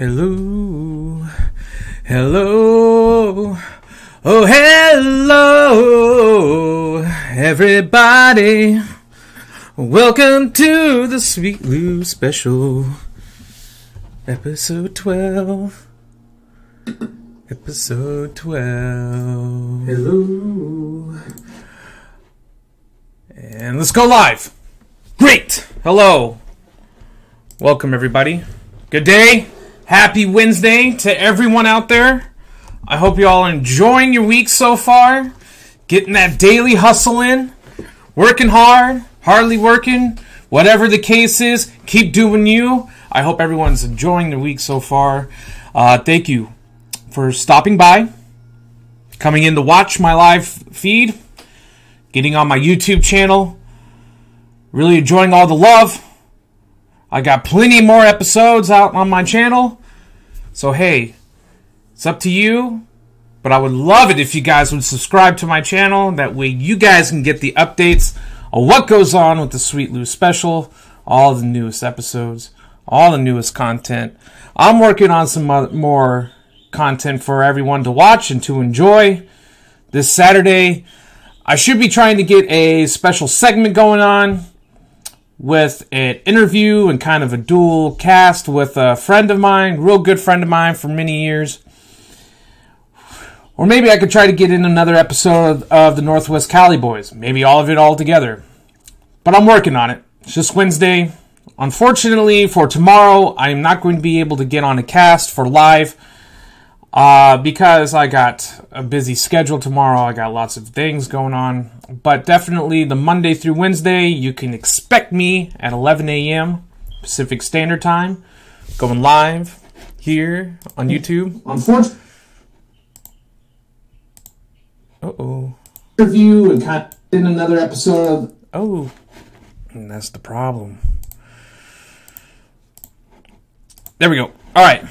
Hello, hello, oh hello, everybody. Welcome to the Sweet Lou Special, episode 12. Episode 12. Hello. And let's go live. Great. Hello. Welcome, everybody. Good day. Happy Wednesday to everyone out there. I hope you all are enjoying your week so far. Getting that daily hustle in. Working hard. Hardly working. Whatever the case is, keep doing you. I hope everyone's enjoying their week so far. Thank you for stopping by. Coming in to watch my live feed. Getting on my YouTube channel. Really enjoying all the love. I got plenty more episodes out on my channel. So hey, it's up to you. But I would love it if you guys would subscribe to my channel. That way you guys can get the updates on what goes on with the Sweet Lou Special. All the newest episodes. All the newest content. I'm working on some more content for everyone to watch and to enjoy. This Saturday, I should be trying to get a special segment going on with an interview and kind of a dual cast with a friend of mine, real good friend of mine for many years. Or maybe I could try to get in another episode of the Northwest Cali Boys. Maybe all of it all together. But I'm working on it. It's just Wednesday. Unfortunately, for tomorrow, I'm not going to be able to get on a cast for live because I got a busy schedule tomorrow. I got lots of things going on. But definitely the Monday through Wednesday, you can expect me at 11 a.m. Pacific Standard Time, going live here on YouTube. Unfortunately. Uh-oh. Review and cut in another episode. Oh, and that's the problem. There we go. All right.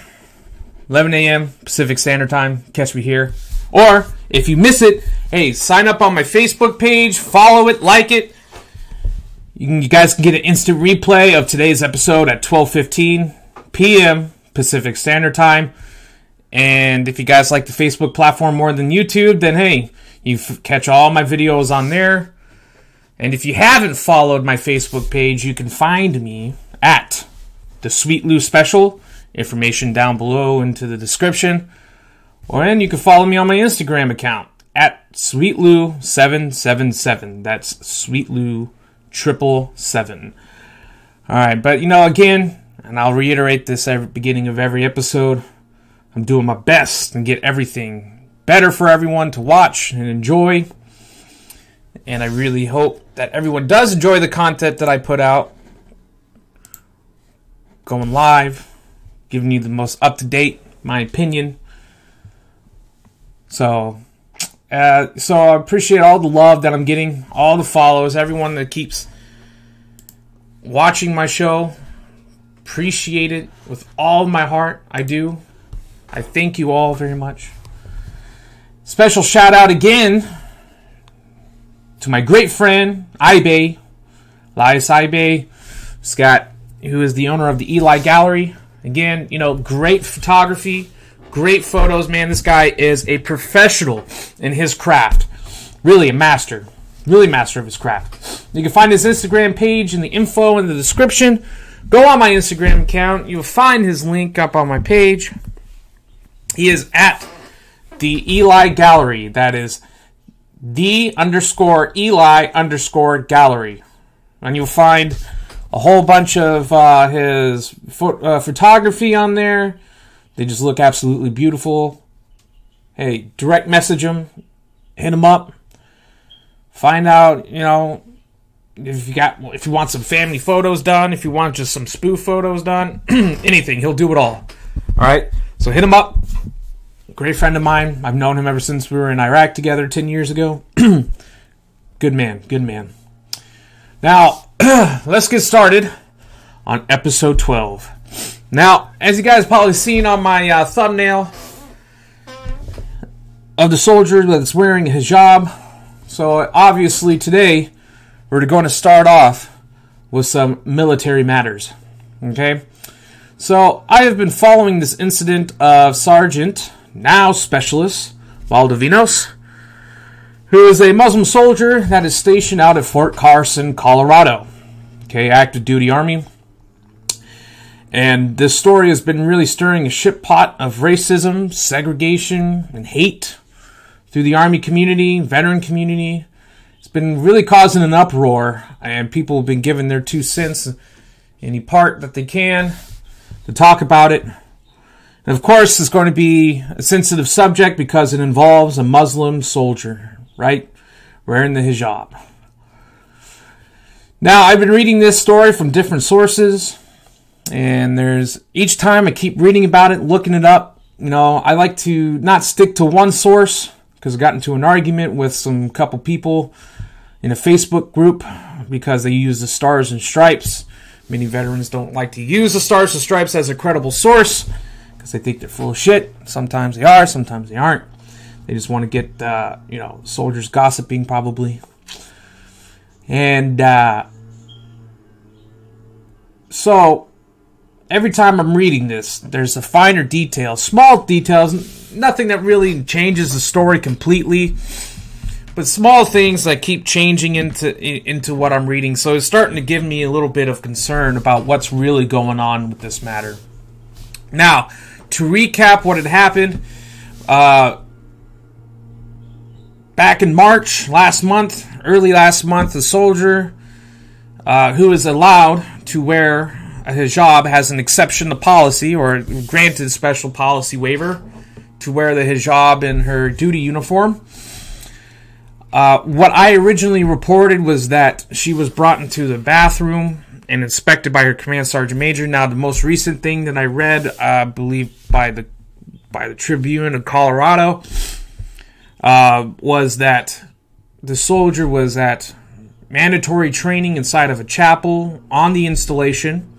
11 a.m. Pacific Standard Time. Catch me here. Or, if you miss it, hey, sign up on my Facebook page. Follow it. Like it. You guys can get an instant replay of today's episode at 12:15 p.m. Pacific Standard Time. And if you guys like the Facebook platform more than YouTube, then hey, you catch all my videos on there. And if you haven't followed my Facebook page, you can find me at the Sweet Lou Special. Information down below into the description. Or and you can follow me on my Instagram account at SweetLou777. That's SweetLou777. Alright, but again, and I'll reiterate this at the beginning of every episode, I'm doing my best and get everything better for everyone to watch and enjoy. And I really hope that everyone does enjoy the content that I put out. Going live. Giving you the most up-to-date, my opinion. So I appreciate all the love that I'm getting, all the follows, everyone that keeps watching my show. Appreciate it with all my heart. I do. I thank you all very much. Special shout out again to my great friend, Ibe, Elias Ibe, Scott, who is the owner of the Eli Gallery. Again, great photography, great photos, man. This guy is a professional in his craft. Really a master. Really master of his craft. You can find his Instagram page in the info in the description. Go on my Instagram account. You'll find his link up on my page. He is at the Eli Gallery. That is the_Eli_gallery. And you'll find a whole bunch of his photography on there. They just look absolutely beautiful. Hey, direct message him. Hit him up. Find out, if you want some family photos done, if you want just some spoof photos done, anything. He'll do it all. Alright? So hit him up. Great friend of mine. I've known him ever since we were in Iraq together 10 years ago. Good man. Good man. Now, let's get started on episode 12. Now, as you guys probably seen on my thumbnail of the soldier that's wearing a hijab, so obviously today we're going to start off with some military matters. Okay? So I have been following this incident of Sergeant, now Specialist Valdovinos, who is a Muslim soldier that is stationed out at Fort Carson, Colorado. Okay, active duty Army. And this story has been really stirring a shit pot of racism, segregation, and hate through the Army community, veteran community. It's been really causing an uproar, and people have been giving their 2 cents, any part that they can, to talk about it. And of course, it's going to be a sensitive subject because it involves a Muslim soldier, right? Wearing the hijab. Now, I've been reading this story from different sources, and each time I keep reading about it, looking it up. I like to not stick to one source because I got into an argument with some couple people in a Facebook group because they use the Stars and Stripes. Many veterans don't like to use the Stars and Stripes as a credible source because they think they're full of shit. Sometimes they are, sometimes they aren't. They just want to get, soldiers gossiping probably. And so every time I'm reading this, there's a finer detail, small details, nothing that really changes the story completely, but small things that keep changing into what I'm reading. So it's starting to give me a little bit of concern about what's really going on with this matter. Now, to recap what had happened, back in March early last month, a soldier who is allowed to wear a hijab has an exception to policy or granted special policy waiver to wear the hijab in her duty uniform. What I originally reported was that she was brought into the bathroom and inspected by her command sergeant major. Now, the most recent thing that I read, I believe by the Tribune of Colorado, was that the soldier was at mandatory training inside of a chapel on the installation.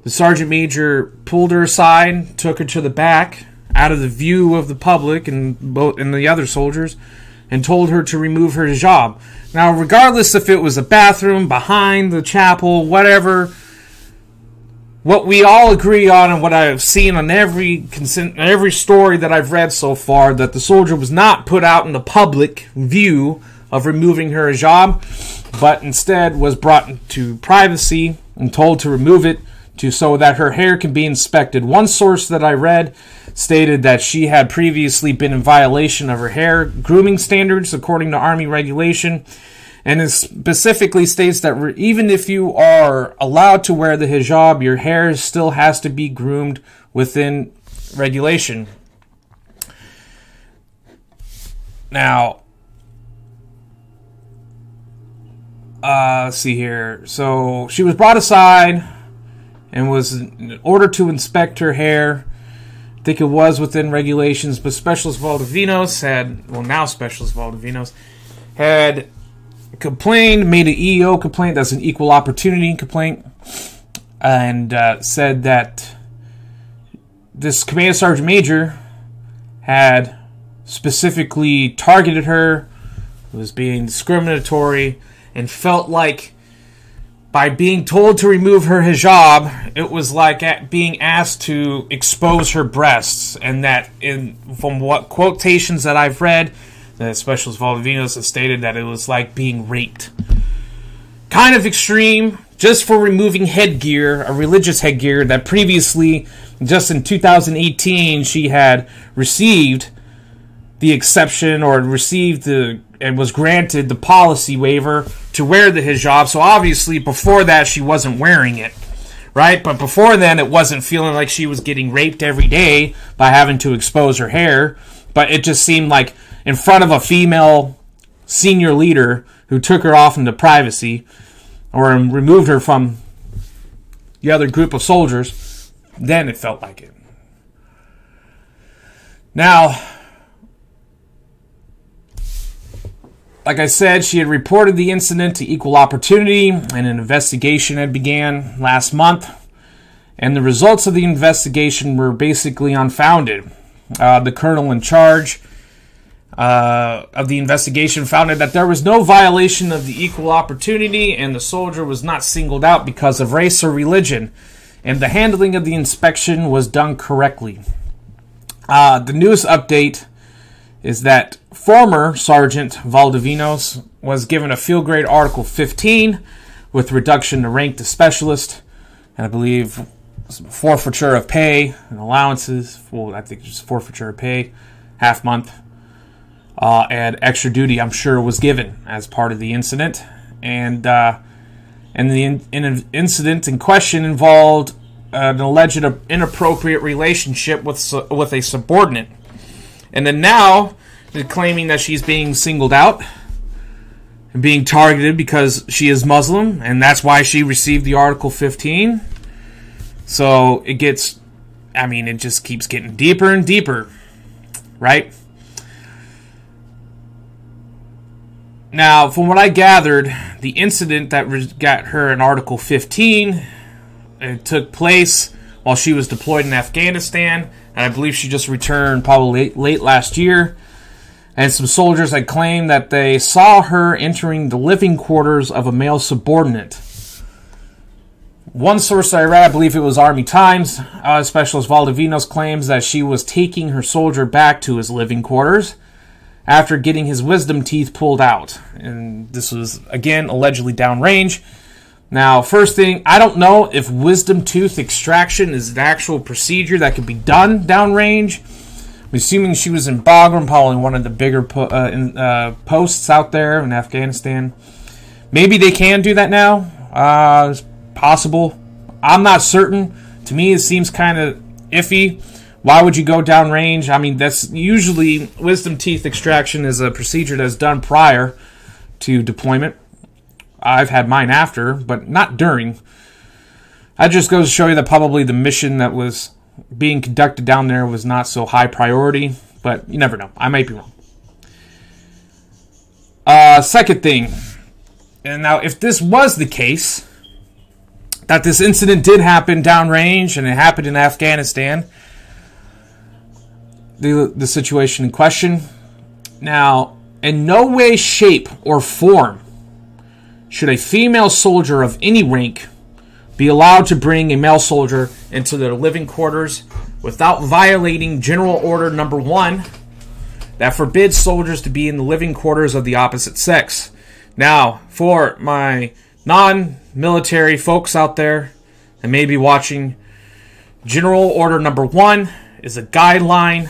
The sergeant major pulled her aside, took her to the back, out of the view of the public and the other soldiers, and told her to remove her hijab. Now, regardless if it was a bathroom, behind the chapel, whatever, what we all agree on and what I've seen on every story that I've read so far, that the soldier was not put out in the public view of removing her hijab, but instead was brought into privacy and told to remove it so that her hair can be inspected. One source that I read stated that she had previously been in violation of her hair grooming standards according to Army regulation, and it specifically states that even if you are allowed to wear the hijab, your hair still has to be groomed within regulation. Now, let's see here. So she was brought aside and was ordered to inspect her hair. I think it was within regulations, but Specialist Valdovinos had complained, made an EEO complaint, that's an equal opportunity complaint, and said that this command sergeant major had specifically targeted her, was being discriminatory, and felt like by being told to remove her hijab, it was like being asked to expose her breasts. And that, from what quotations that I've read, the Specialist Valdovinos has stated that it was like being raped. Kind of extreme, just for removing headgear, a religious headgear that previously, just in 2018, she had received the exception or received and was granted the policy waiver to wear the hijab. So obviously before that she wasn't wearing it, right? But before then it wasn't feeling like she was getting raped every day by having to expose her hair. But it just seemed like in front of a female senior leader who took her off into privacy or removed her from the other group of soldiers, then it felt like it. Now, like I said, she had reported the incident to Equal Opportunity, and an investigation had began last month. And the results of the investigation were basically unfounded. The colonel in charge of the investigation found that there was no violation of the Equal Opportunity, and the soldier was not singled out because of race or religion. and the handling of the inspection was done correctly. The newest update is that former Sergeant Valdovinos was given a field grade Article 15 with reduction to rank to specialist, and I believe forfeiture of pay and allowances. Well, I think just forfeiture of pay, half month, and extra duty, I'm sure, was given as part of the incident. And the incident in question involved an alleged inappropriate relationship with a subordinate. And then now they're claiming that she's being singled out and being targeted because she is Muslim, and that's why she received the Article 15. So it gets, it just keeps getting deeper and deeper, right? Now, from what I gathered, the incident that got her an Article 15, it took place while she was deployed in Afghanistan, and I believe she just returned probably late last year. And some soldiers had claimed that they saw her entering the living quarters of a male subordinate. One source I read, I believe it was Army Times, Specialist Valdovinos claims that she was taking her soldier back to his living quarters after getting his wisdom teeth pulled out. And this was, again, allegedly downrange. Now, first thing, I don't know if wisdom tooth extraction is an actual procedure that can be done downrange. I'm assuming she was in Bagram, probably one of the bigger posts out there in Afghanistan. Maybe they can do that now. It's possible. I'm not certain. To me, it seems kind of iffy. Why would you go downrange? That's usually wisdom teeth extraction is a procedure that's done prior to deployment. I've had mine after, but not during. That just goes to show you that probably the mission that was being conducted down there was not so high priority, but you never know. I might be wrong. Second thing, and now if this was the case, that this incident did happen downrange and it happened in Afghanistan, the situation in question, now, in no way, shape, or form should a female soldier of any rank be allowed to bring a male soldier into their living quarters without violating General Order Number 1 that forbids soldiers to be in the living quarters of the opposite sex. Now, for my non-military folks out there that may be watching, General Order Number 1 is a guideline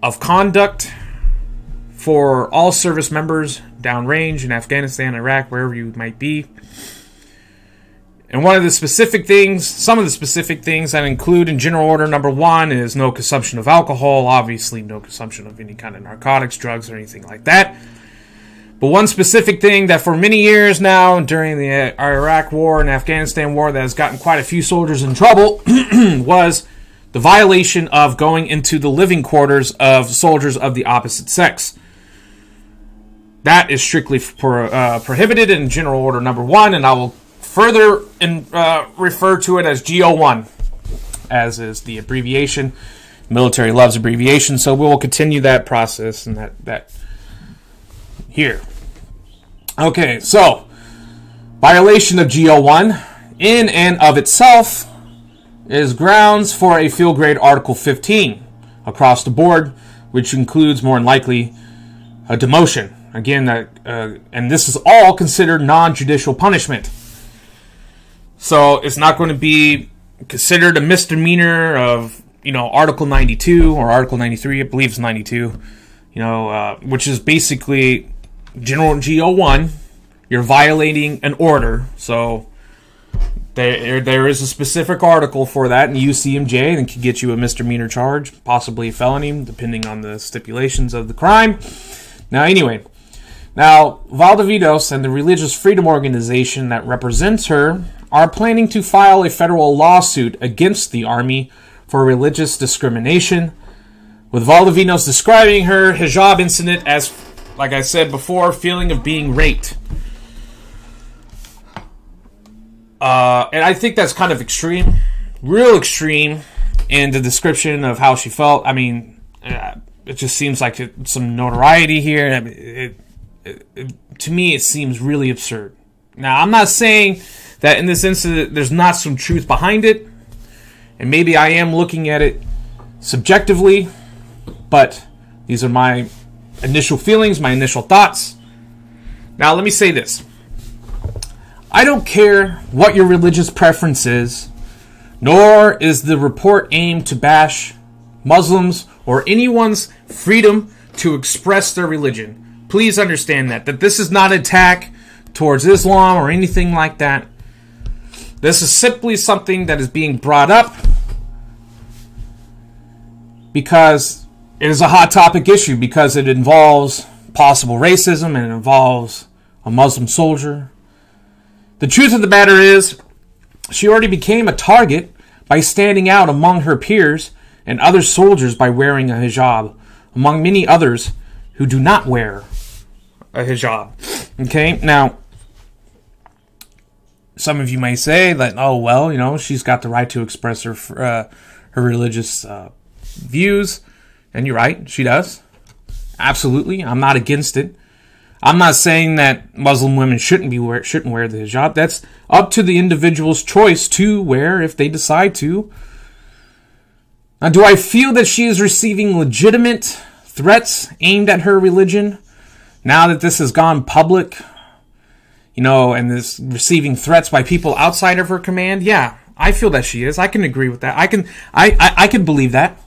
of conduct for all service members downrange in Afghanistan, Iraq, wherever you might be. And some of the specific things that include in General Order Number 1 is no consumption of alcohol, obviously no consumption of any kind of narcotics, drugs, or anything like that. But one specific thing that for many years now, during the Iraq War and Afghanistan War, that has gotten quite a few soldiers in trouble was the violation of going into the living quarters of soldiers of the opposite sex. That is strictly prohibited in General Order Number 1, and I will further refer to it as GO1, as is the abbreviation. Military loves abbreviations, so we will continue that process and that here. Okay, so violation of GO1 in and of itself is grounds for a field grade Article 15 across the board, which includes more than likely a demotion. Again, and this is all considered non-judicial punishment. So it's not going to be considered a misdemeanor of, Article 92 or Article 93, I believe it's 92, which is basically General GO1. You're violating an order. So there is a specific article for that in UCMJ and can get you a misdemeanor charge, possibly a felony, depending on the stipulations of the crime. Now, Valdovinos and the Religious Freedom Organization that represents her are planning to file a federal lawsuit against the Army for religious discrimination, with Valdovinos describing her hijab incident as, like I said before, feeling of being raped. And I think that's kind of extreme, real extreme, in the description of how she felt. It just seems like some notoriety here. To me, it seems really absurd. Now, I'm not saying that in this incident there's not some truth behind it, and maybe I am looking at it subjectively, but these are my initial feelings, my initial thoughts. Now let me say this. I don't care what your religious preference is, nor is the report aimed to bash Muslims or anyone's freedom to express their religion. Please understand that this is not an attack towards Islam or anything like that. This is simply something that is being brought up because it is a hot topic issue, because it involves possible racism and it involves a Muslim soldier. The truth of the matter is, she already became a target by standing out among her peers and other soldiers by wearing a hijab, among many others who do not wear a hijab. Okay, now, some of you may say that, oh, well, you know, she's got the right to express her religious views, and you're right, she does. Absolutely, I'm not against it. I'm not saying that Muslim women shouldn't wear the hijab. That's up to the individual's choice to wear if they decide to. Now, do I feel that she is receiving legitimate threats aimed at her religion now that this has gone public? You know, and is receiving threats by people outside of her command? Yeah, I feel that she is. I can agree with that. I can believe that.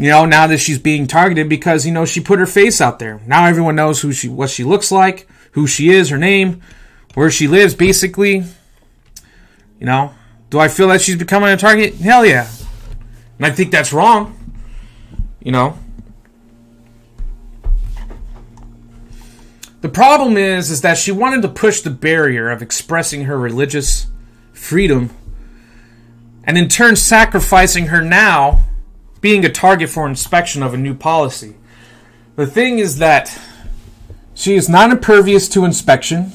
You know, now that she's being targeted because, you know, she put her face out there. Now everyone knows what she looks like, who she is, her name, where she lives, basically. You know, do I feel that she's becoming a target? Hell yeah. And I think that's wrong. You know. The problem is that she wanted to push the barrier of expressing her religious freedom, and in turn sacrificing her now being a target for inspection of a new policy. The thing is that she is not impervious to inspection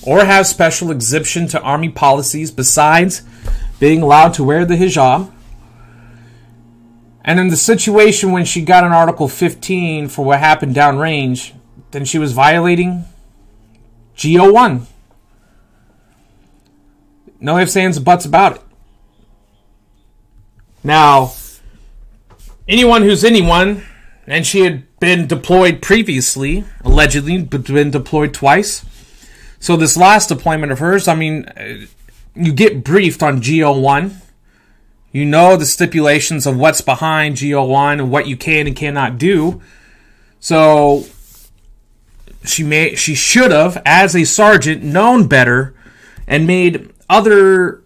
or has special exemption to Army policies besides being allowed to wear the hijab. And in the situation when she got an Article 15 for what happened downrange, then she was violating GO1. No ifs, ands, or buts about it. Now, anyone, and she had been deployed previously, allegedly been deployed twice. So this last deployment of hers, I mean, you get briefed on GO1. You know the stipulations of what's behind GO1 and what you can and cannot do. So she should have, as a sergeant, known better and made other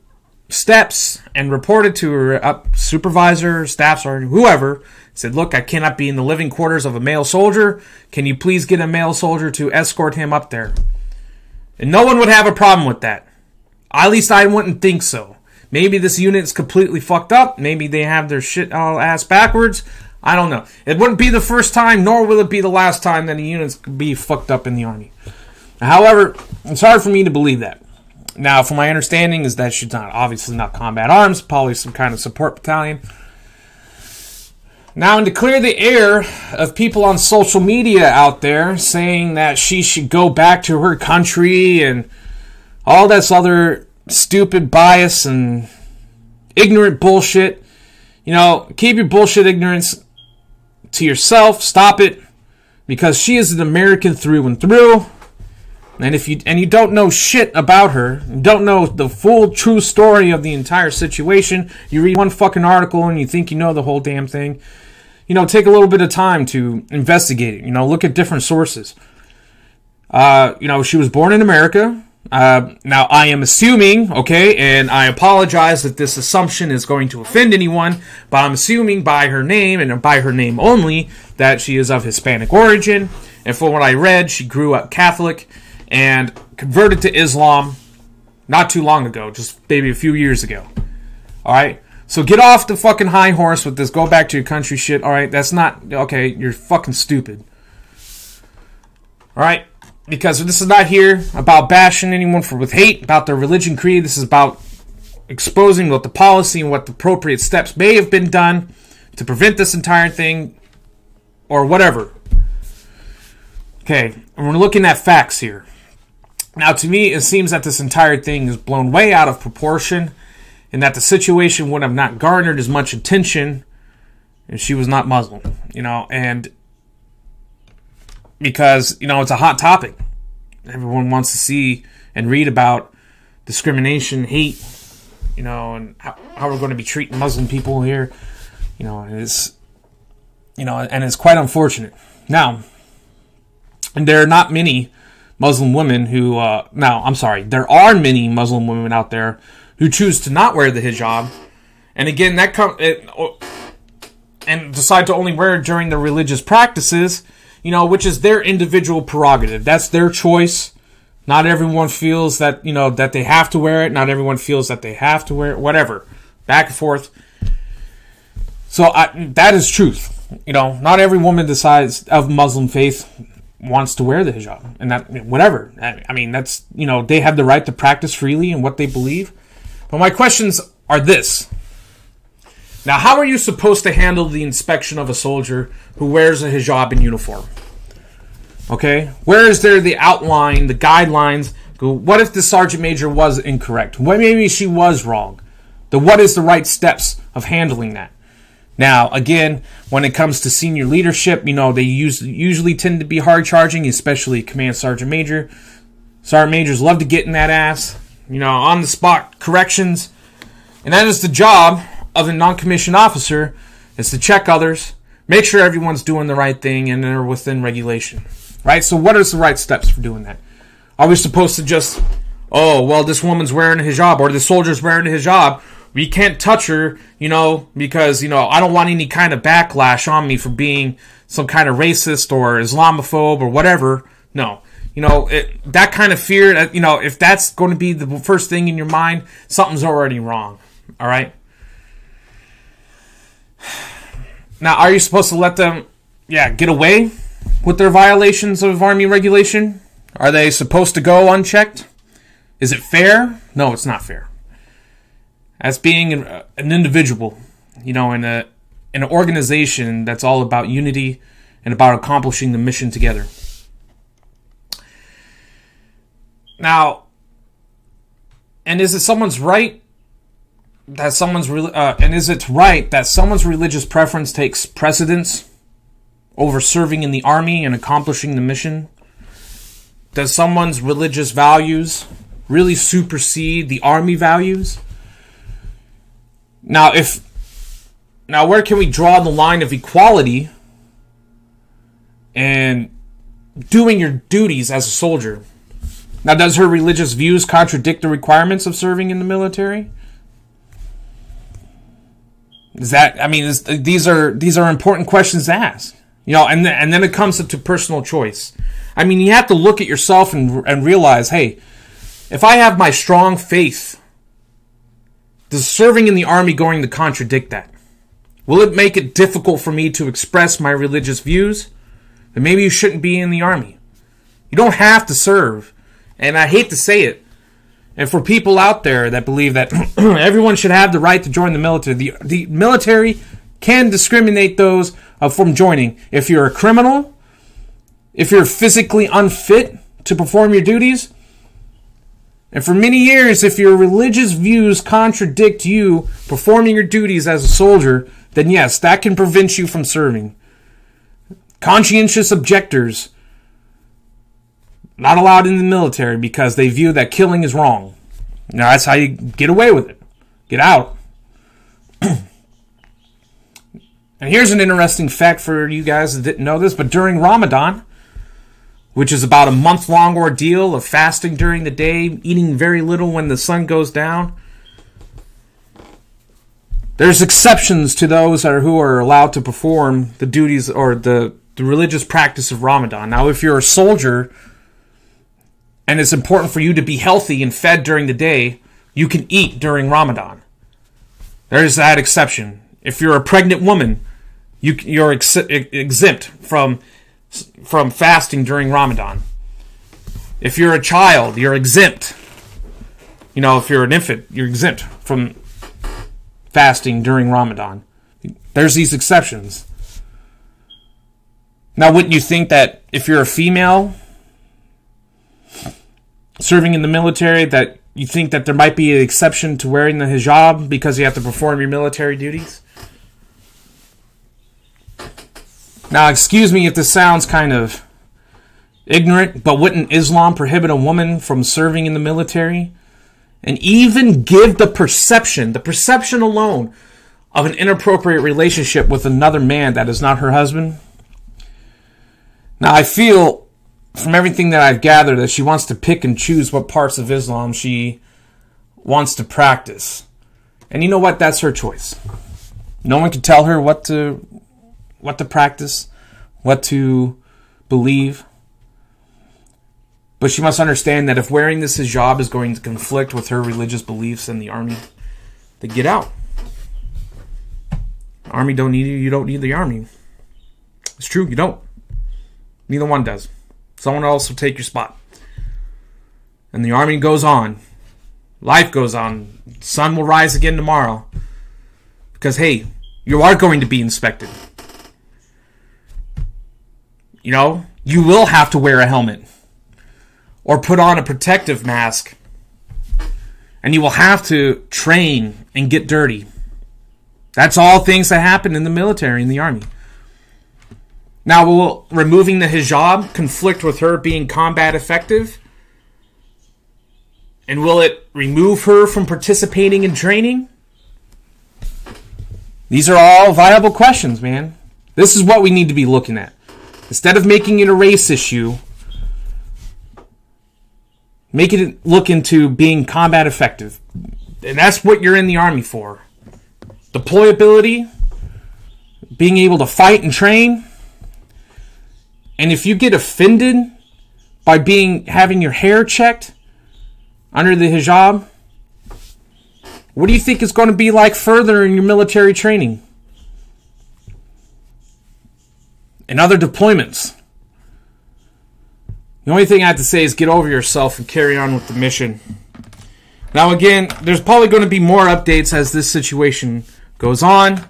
steps and reported to her supervisor, staff sergeant, whoever, said, look, I cannot be in the living quarters of a male soldier. Can you please get a male soldier to escort him up there? And no one would have a problem with that. At least I wouldn't think so. Maybe this unit's completely fucked up. Maybe they have their shit all ass backwards. I don't know. It wouldn't be the first time, nor will it be the last time that a unit's be fucked up in the Army. However, it's hard for me to believe that. Now, from my understanding is that she's obviously not combat arms, probably some kind of support battalion. Now, and to clear the air of people on social media out there saying that she should go back to her country and all this other stupid bias and ignorant bullshit, you know, keep your bullshit ignorance to yourself. Stop it, because she is an American through and through. And if you don't know shit about her, you don't know the full true story of the entire situation, you read one fucking article and you think you know the whole damn thing, you know, take a little bit of time to investigate it. You know, look at different sources. You know, she was born in America. Now, I am assuming, okay, and I apologize that this assumption is going to offend anyone, but I'm assuming by her name, and by her name only, that she is of Hispanic origin. And from what I read, she grew up Catholic and converted to Islam not too long ago, just maybe a few years ago. Alright? So get off the fucking high horse with this go back to your country shit, alright? That's not, okay, you're fucking stupid. Alright? Because this is not here about bashing anyone with hate, about their religion, creed. This is about exposing what the policy and what the appropriate steps may have been done to prevent this entire thing, or whatever. Okay, and we're looking at facts here. Now, to me, it seems that this entire thing is blown way out of proportion, and that the situation would have not garnered as much attention if she was not Muslim, and because, it's a hot topic. Everyone wants to see and read about discrimination, hate, and how we're going to be treating Muslim people here, and it's quite unfortunate. Now, and there are not many Muslim women who, there are many Muslim women out there who choose to not wear the hijab, and again, and decide to only wear it during their religious practices, which is their individual prerogative. That's their choice. Not everyone feels that, that they have to wear it. Not everyone feels that they have to wear it. Whatever. Back and forth. So that is truth. Not every woman decides of Muslim faith wants to wear the hijab. And that, whatever. I mean, that's, they have the right to practice freely in what they believe. But my questions are this. Now, how are you supposed to handle the inspection of a soldier who wears a hijab in uniform? Okay? Where is there the outline, the guidelines? What if the sergeant major was incorrect? What maybe she was wrong? What is the right steps of handling that? Now, again, when it comes to senior leadership, they usually tend to be hard charging, especially command sergeant major. Sergeant majors love to get in that ass, on the spot corrections. And that is the job of a non-commissioned officer, is to check others, make sure everyone's doing the right thing and they're within regulation. Right? So what is the right steps for doing that? Are we supposed to just, this woman's wearing a hijab or the soldier's wearing a hijab, we can't touch her, because, I don't want any kind of backlash on me for being some kind of racist or Islamophobe or whatever. No. That kind of fear, if that's going to be the first thing in your mind, something's already wrong. All right? Now, are you supposed to let them, get away with their violations of Army regulation? Are they supposed to go unchecked? Is it fair? No, it's not fair. As being an individual, in an organization that's all about unity and about accomplishing the mission together. Now, and is it someone's right that is it right that someone's religious preference takes precedence over serving in the Army and accomplishing the mission? Does someone's religious values really supersede the Army values? Now, where can we draw the line of equality and doing your duties as a soldier? Now, does her religious views contradict the requirements of serving in the military? These are important questions to ask. And then it comes to personal choice. You have to look at yourself and realize, hey, if I have my strong faith, does serving in the Army going to contradict that? Will it make it difficult for me to express my religious views? Then maybe you shouldn't be in the Army. You don't have to serve. And I hate to say it. And for people out there that believe that everyone should have the right to join the military, the military can discriminate those from joining. If you're a criminal, if you're physically unfit to perform your duties, and for many years, if your religious views contradict you performing your duties as a soldier, then yes, that can prevent you from serving. Conscientious objectors not allowed in the military because they view that killing is wrong. Now, that's how you get away with it. Get out. And here's an interesting fact for you guys that didn't know this, but during Ramadan, which is about a month-long ordeal of fasting during the day, eating very little when the sun goes down, there's exceptions to those who are allowed to perform the duties or the religious practice of Ramadan. Now, if you're a soldier and it's important for you to be healthy and fed during the day, you can eat during Ramadan. There's that exception. If you're a pregnant woman, you're exempt from fasting during Ramadan. If you're a child, you're exempt. If you're an infant, you're exempt from fasting during Ramadan. There's these exceptions. Now, wouldn't you think that if you're a female serving in the military that you think that there might be an exception to wearing the hijab because you have to perform your military duties? Now, excuse me if this sounds kind of ignorant, but wouldn't Islam prohibit a woman from serving in the military and even give the perception alone of an inappropriate relationship with another man that is not her husband? Now, I feel from everything that I've gathered that she wants to pick and choose what parts of Islam she wants to practice. And you know what? That's her choice. No one can tell her what to practice, what to believe. But she must understand that if wearing this hijab is going to conflict with her religious beliefs in the army, then get out. The army don't need you. You don't need the army. It's true. You don't. Neither one does. Someone else will take your spot. And the army goes on. Life goes on. The sun will rise again tomorrow. Because, hey, you are going to be inspected. You know, you will have to wear a helmet. Or put on a protective mask. And you will have to train and get dirty. That's all things that happen in the military, in the army. Now, will removing the hijab conflict with her being combat effective? And will it remove her from participating in training? These are all viable questions, man. This is what we need to be looking at. Instead of making it a race issue, make it look into being combat effective. And that's what you're in the army for. Deployability, being able to fight and train. And if you get offended by having your hair checked under the hijab, what do you think it's going to be like further in your military training? And other deployments? The only thing I have to say is get over yourself and carry on with the mission. Now again, there's probably going to be more updates as this situation goes on.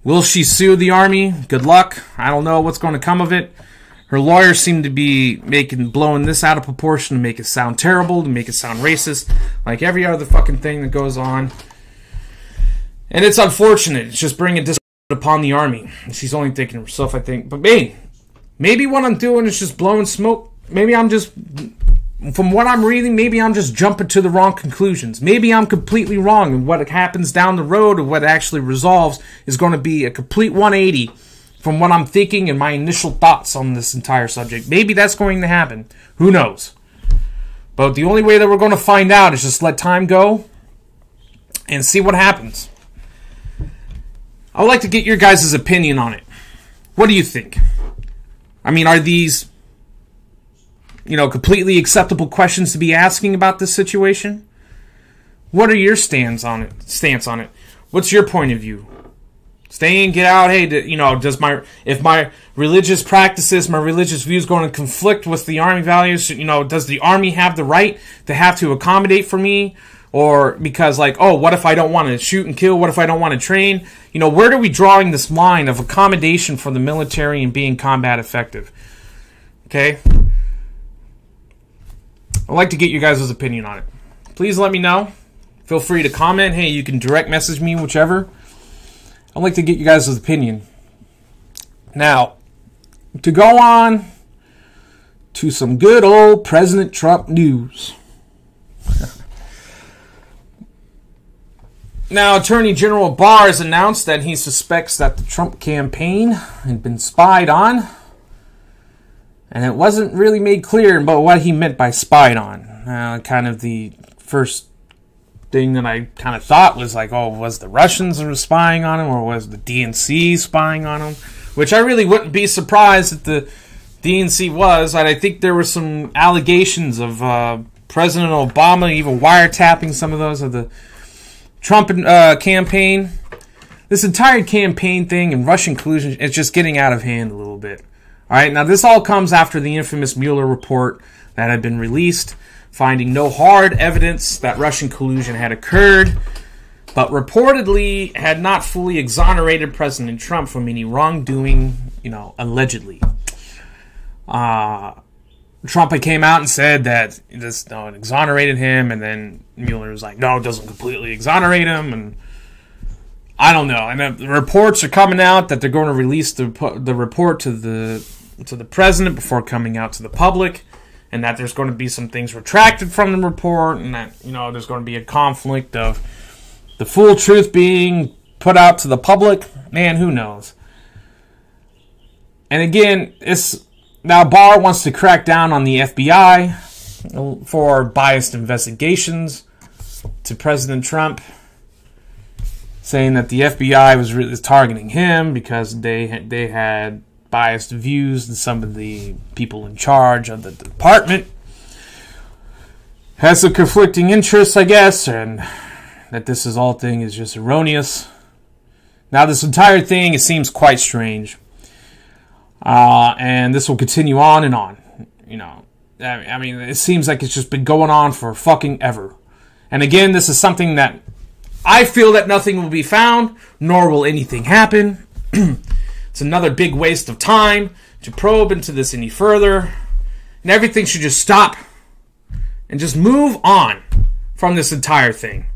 Will she sue the army? Good luck. I don't know what's going to come of it. Her lawyers seem to be blowing this out of proportion to make it sound terrible, to make it sound racist, like every other fucking thing that goes on. And it's unfortunate. It's just bringing discredit upon the army. She's only thinking of herself, I think. But maybe what I'm doing is just blowing smoke. Maybe I'm just, from what I'm reading, maybe I'm just jumping to the wrong conclusions. Maybe I'm completely wrong, and what happens down the road and what actually resolves is going to be a complete 180 from what I'm thinking and my initial thoughts on this entire subject. Maybe that's going to happen. Who knows? But the only way that we're going to find out is just let time go and see what happens. I would like to get your guys' opinion on it. What do you think? I mean, are these, completely acceptable questions to be asking about this situation? What are your stance on it? What's your point of view? Stay in, get out. Hey, if my religious practices, my religious views going to conflict with the army values, does the army have the right to have to accommodate for me? Or because what if I don't want to shoot and kill? What if I don't want to train? Where are we drawing this line of accommodation for the military and being combat effective? Okay? I'd like to get you guys' opinion on it. Please let me know. Feel free to comment. Hey, you can direct message me, whichever. I'd like to get you guys' opinion. Now, to go on to some good old President Trump news. Now, Attorney General Barr has announced that he suspects that the Trump campaign had been spied on. And it wasn't really made clear about what he meant by spied on. Kind of the first thing that I kind of thought was was the Russians who were spying on him, or was the DNC spying on him? Which I really wouldn't be surprised if the DNC was. I think there were some allegations of President Obama even wiretapping some of those of the Trump campaign. This entire campaign thing and Russian collusion is just getting out of hand a little bit. All right, now this all comes after the infamous Mueller report that had been released, finding no hard evidence that Russian collusion had occurred, but reportedly had not fully exonerated President Trump from any wrongdoing, allegedly. Trump came out and said that this it exonerated him, and then Mueller was like, no, it doesn't completely exonerate him, and I don't know. And the reports are coming out that they're going to release the report to the president before coming out to the public, and that there's going to be some things retracted from the report, and that there's going to be a conflict of the full truth being put out to the public. Man, who knows? And again, now Barr wants to crack down on the FBI for biased investigations to President Trump, saying that the FBI was really targeting him because they had biased views, and some of the people in charge of the department has some conflicting interests, I guess, and that this whole thing is just erroneous. Now, this entire thing, it seems quite strange. And this will continue on and on. I mean, it seems like it's just been going on for fucking ever. And again, this is something that I feel that nothing will be found, nor will anything happen. It's another big waste of time to probe into this any further. And everything should just stop and just move on from this entire thing.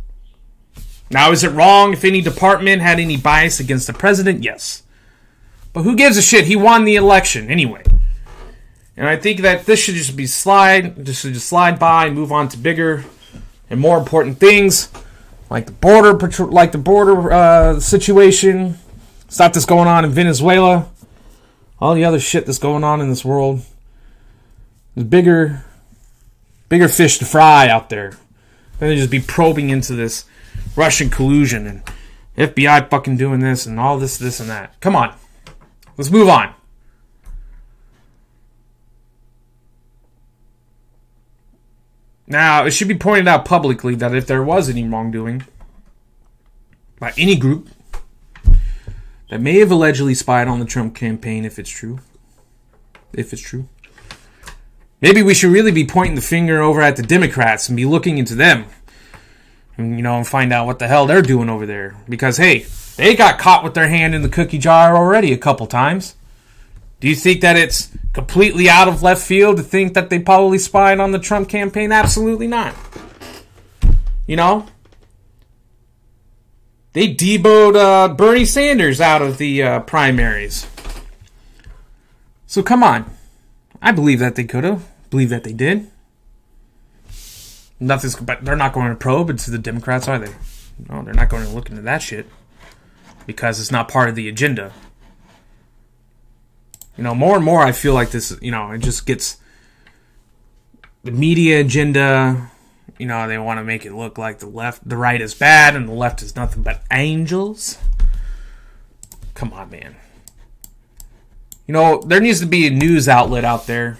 Now, is it wrong if any department had any bias against the president? Yes. But who gives a shit? He won the election anyway. And I think that this should just slide by and move on to bigger and more important things, like the border situation. Stop this going on in Venezuela. All the other shit that's going on in this world. There's bigger fish to fry out there. Then they just be probing into this Russian collusion and FBI fucking doing this and all this and that. Come on. Let's move on. Now, it should be pointed out publicly that if there was any wrongdoing by any group that may have allegedly spied on the Trump campaign, if it's true, maybe we should really be pointing the finger over at the Democrats and be looking into them and, and find out what the hell they're doing over there. Because, hey, they got caught with their hand in the cookie jar already a couple times. Do you think that it's completely out of left field to think that they probably spied on the Trump campaign? Absolutely not. They deboed Bernie Sanders out of the primaries. So come on. I believe that they could have. Believe that they did. But they're not going to probe into the Democrats, are they? No, they're not going to look into that shit. Because it's not part of the agenda. More and more I feel like this, it just gets the media agenda. They want to make it look like the right is bad and the left is nothing but angels. Come on, man. There needs to be a news outlet out there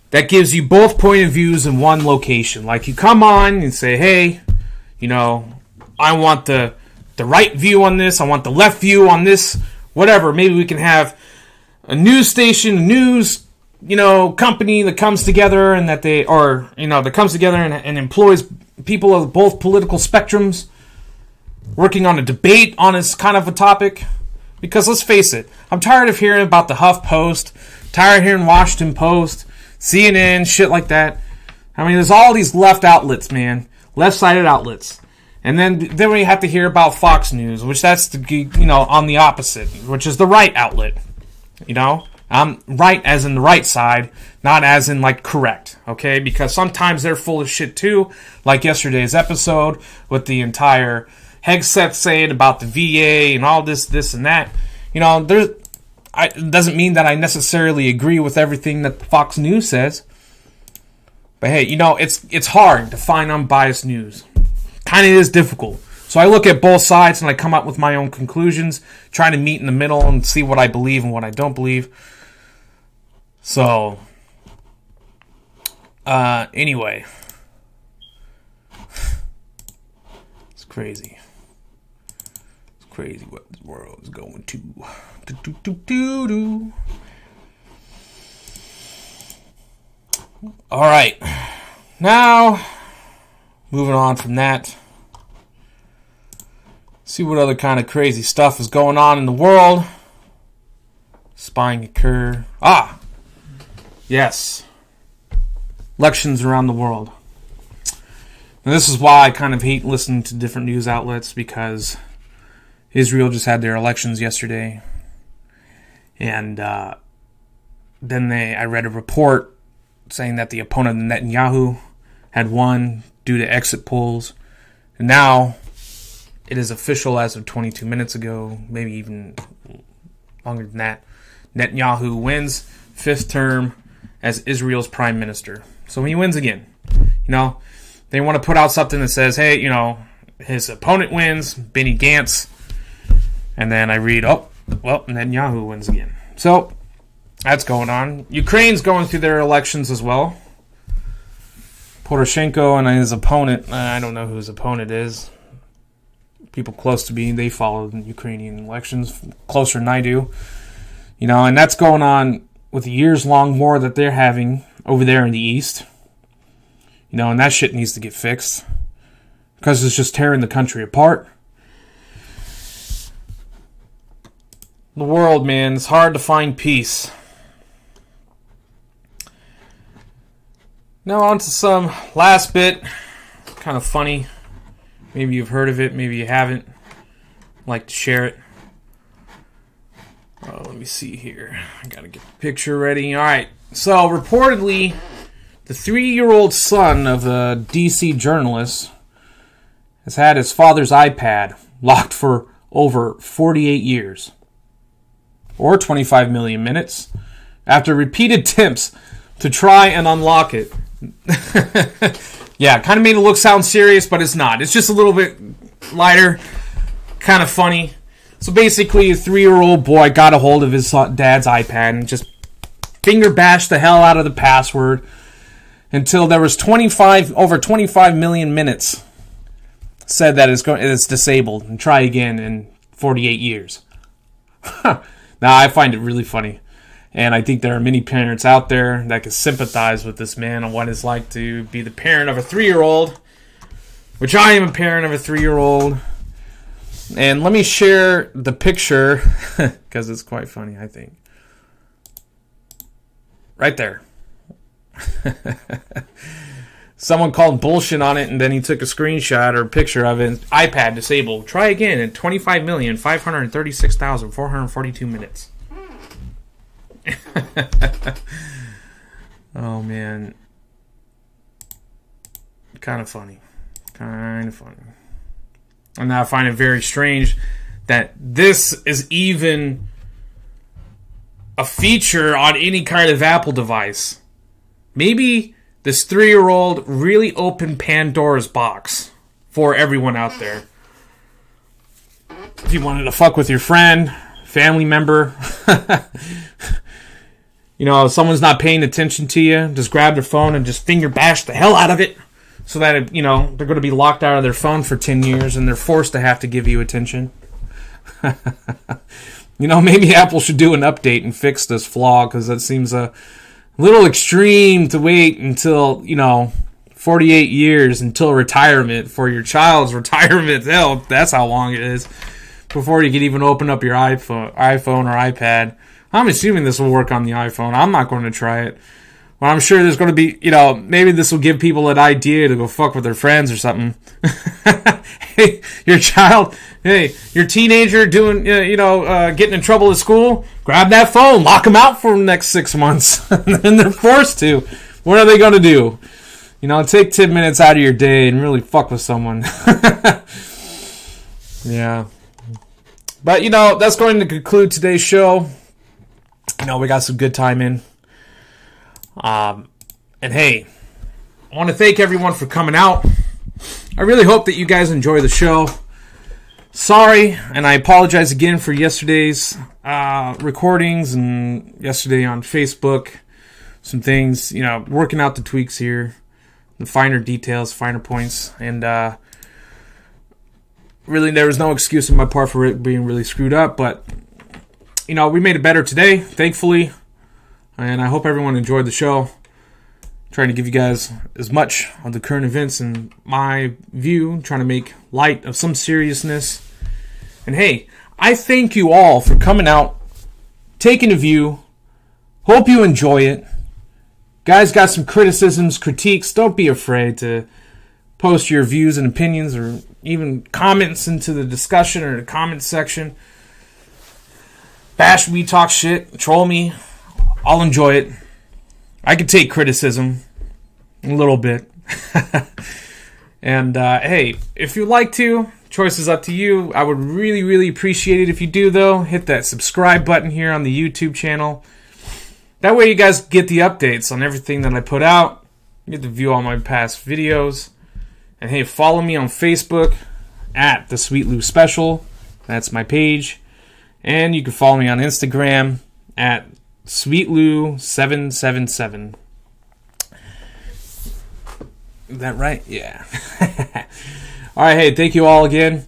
that gives you both point of views in one location. Like, you come on and say, hey, I want the right view on this, I want the left view on this, whatever. Maybe we can have a news station, company that comes together and that comes together and employs people of both political spectrums working on a debate on this kind of a topic. Because let's face it, I'm tired of hearing about the HuffPost, tired of hearing Washington Post, CNN, shit like that. I mean, there's all these left outlets, man. Left-sided outlets. And then we have to hear about Fox News, which that's on the opposite, which is the right outlet. I'm right as in the right side, not as in like correct, okay? Because sometimes they're full of shit too, like yesterday's episode with the entire Hegseth saying about the VA and all this and that. It doesn't mean that I necessarily agree with everything that Fox News says. But hey, it's hard to find unbiased news. Kind of is difficult. So I look at both sides and I come up with my own conclusions, trying to meet in the middle and see what I believe and what I don't believe. So, anyway. It's crazy. It's crazy what the world is going to. All right. Now, moving on from that. See what other kind of crazy stuff is going on in the world. Spying occur. Yes. Elections around the world. And this is why I kind of hate listening to different news outlets, because Israel just had their elections yesterday. And then I read a report saying that the opponent, Netanyahu, had won due to exit polls. And now it is official as of 22 minutes ago, maybe even longer than that. Netanyahu wins 5th term as Israel's prime minister. So he wins again. They want to put out something that says, hey, his opponent wins, Benny Gantz. And then I read, Netanyahu wins again. So that's going on. Ukraine's going through their elections as well. Poroshenko and his opponent, I don't know who his opponent is. People close to me, they follow the Ukrainian elections closer than I do. And that's going on with the years-long war that they're having over there in the East. And that shit needs to get fixed, because it's just tearing the country apart. The world, man, it's hard to find peace. Now on to some last bit. Kind of funny. Maybe you've heard of it, maybe you haven't. I'd like to share it. Oh, let me see here. I gotta get the picture ready. Alright, so reportedly, the 3-year-old son of a DC journalist has had his father's iPad locked for over 48 years, or 25 million minutes, after repeated attempts to try and unlock it. Yeah, kind of made it sound serious, but it's not. It's just a little bit lighter, kind of funny. So basically, a 3-year-old boy got a hold of his dad's iPad and just finger bashed the hell out of the password until there was over 25 million minutes said that it's disabled, and try again in 48 years. Now, I find it really funny. And I think there are many parents out there that can sympathize with this man on what it's like to be the parent of a 3-year-old, which I am a parent of a 3-year-old. And let me share the picture, because it's quite funny, I think. Right there. Someone called bullshit on it, and then he took a screenshot or a picture of it. iPad disabled. Try again in 25,536,442 minutes. Oh, man. Kind of funny. And I find it very strange that this is even a feature on any kind of Apple device. Maybe this 3-year-old really opened Pandora's box for everyone out there. If you wanted to fuck with your friend, family member, if someone's not paying attention to you, just grab their phone and just finger bash the hell out of it, so that, they're going to be locked out of their phone for 10 years and they're forced to have to give you attention. Maybe Apple should do an update and fix this flaw, because that seems a little extreme to wait until, 48 years until retirement for your child's retirement. Hell, that's how long it is before you can even open up your iPhone or iPad. I'm assuming this will work on the iPhone. I'm not going to try it. Well, I'm sure there's going to be, maybe this will give people an idea to go fuck with their friends or something. Hey, your teenager doing, getting in trouble at school, grab that phone, lock them out for the next 6 months. And then they're forced to. What are they going to do? Take 10 minutes out of your day and really fuck with someone. Yeah. But, that's going to conclude today's show. We got some good time in. And hey, I want to thank everyone for coming out. I really hope that you guys enjoy the show. Sorry, and I apologize again for yesterday's recordings and yesterday on Facebook. Some things, working out the tweaks here, the finer details, finer points, and really there was no excuse on my part for it being really screwed up, but we made it better today, thankfully, and I hope everyone enjoyed the show. Trying to give you guys as much of the current events in my view, trying to make light of some seriousness. And hey, I thank you all for coming out, taking a view. Hope you enjoy it. Guys got some criticisms, critiques. Don't be afraid to post your views and opinions or even comments into the discussion or the comment section. Bash me, talk shit, troll me. I'll enjoy it. I can take criticism a little bit. And hey, if you'd like to, choice is up to you. I would really, really appreciate it if you do, though. Hit that subscribe button here on the YouTube channel. That way you guys get the updates on everything that I put out. You get to view all my past videos. And hey, follow me on Facebook at The Sweet Lou Special. That's my page. And you can follow me on Instagram at SweetLou777. Is that right? Yeah. All right, hey, thank you all again.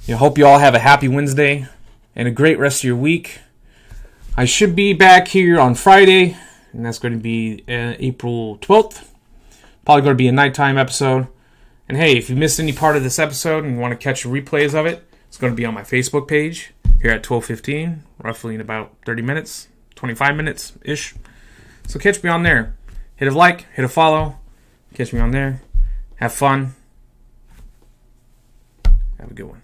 I hope you all have a happy Wednesday and a great rest of your week. I should be back here on Friday, and that's going to be April 12th. Probably going to be a nighttime episode. And hey, if you missed any part of this episode and you want to catch the replays of it, it's going to be on my Facebook page here at 12:15, roughly in about 30 minutes, 25 minutes-ish. So catch me on there. Hit a like, hit a follow. Catch me on there. Have fun. Have a good one.